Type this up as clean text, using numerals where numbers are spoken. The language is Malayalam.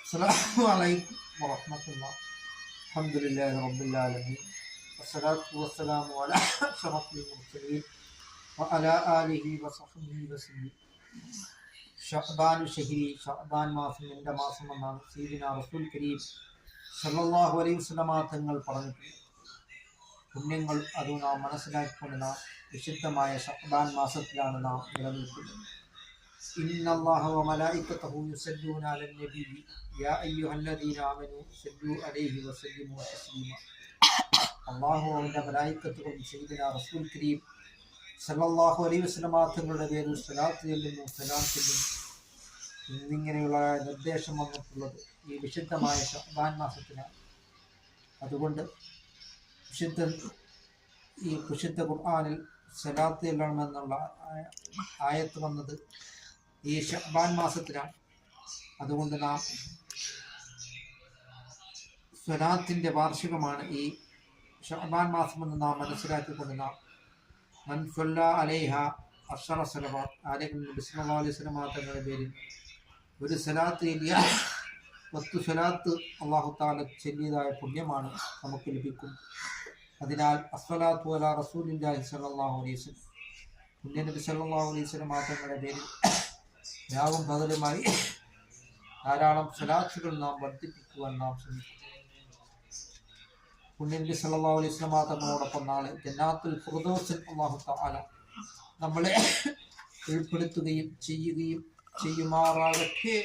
അസ്സലാമു അലൈക്കും വറഹ്മത്തുള്ളാഹി. അൽഹംദുലില്ലാഹി റബ്ബിൽ ആലമീൻ. വസ്സലാത്തു വസ്സലാമു അലാ അഷ്റഫിൽ മുർസലീൻ വഅലാ ആലിഹി വസഹ്ബിഹി വസല്ലം. ഷഅബാൻ ഷഹരി, ഷഅബാൻ മാസം എൻ്റെ മാസം എന്നാണ് സയ്യിദുനാ റസൂൽ കരീം സല്ലല്ലാഹു അലൈഹി വസല്ലമ തങ്ങൾ പറഞ്ഞിട്ടുണ്ട്. പുണ്യങ്ങൾ അത് നാം മനസ്സിലാക്കിക്കൊണ്ട് നാം വിശുദ്ധമായ ഷഅബാൻ മാസത്തിലാണ് നാം നിലനിൽക്കുന്നത്. ഇന്നല്ലാഹ വമലായികതഹു യുസല്ലൂന അലൻ നബി യാ അയ്യുഹല്ലദീന ആമനൂ സല്ലു അലൈഹി വസല്ലിമു തസ്ലീമ. അല്ലാഹു അവൻ്റെ മലായികത്തുകളും സയ്യിദുനാ റസൂൽ കരീം സല്ലല്ലാഹു അലൈഹി വസല്ലമ തങ്ങളുടെ പേരിൽ സ്വലാത്ത് ചൊല്ലുന്നു, സലാം ചൊല്ലുന്നു എന്നിങ്ങനെയുള്ള നിർദ്ദേശം വന്നിട്ടുള്ളത് ഈ വിശുദ്ധമായ ഷഅബാൻ മാസത്തിലാണ്. അതുകൊണ്ട് വിശുദ്ധ ഖുർആനിൽ സ്വലാത്ത് ചൊല്ലണമെന്നുള്ള ആയത്ത് വന്നത് ഈ ഷഅബാൻ മാസത്തിലാണ്. അതുകൊണ്ട് നാം സ്വലാത്തിൻ്റെ വാർഷികമാണ് ഈ ഷഅബാൻ മാസമെന്ന് നാം മനസ്സിലാക്കിക്കൊണ്ട് നാം മൻ സല്ല അലൈഹ അശ്റ സലവാത്ത്, ആരെങ്കിലും നബി സല്ലല്ലാഹു അലൈഹി വസല്ലം തങ്ങളുടെ പേരിൽ ഒരു സ്വലാത്ത് ചൊല്ലിയാൽ 10 സ്വലാത്ത് അല്ലാഹു തആല ചൊല്ലിയതായ പുണ്യമാണ് നമുക്ക് ലഭിക്കുന്നത്. അതിനാൽ അസ്സലാത്തു അലാ റസൂലില്ലാഹി സ്വല്ലല്ലാഹു അലൈഹി വസല്ലം, പുണ്യ നബി സല്ലല്ലാഹു അലൈഹി വസല്ലം തങ്ങളുടെ പേരിൽ രാവും പകലുമായി ധാരാളം സ്വലാത്തുകൾ നാം വർദ്ധിപ്പിക്കുവാൻ നാം ശ്രമിക്കും. പുണ്യ നബി സല്ലല്ലാഹു അലൈഹി വസല്ലം തങ്ങളോടൊപ്പം നാളെ ജന്നാത്തുൽ ഫിർദൗസിൽ അല്ലാഹു തആല നമ്മളെ ഉൾപ്പെടുത്തുകയും ചെയ്യുമാറാകട്ടെ.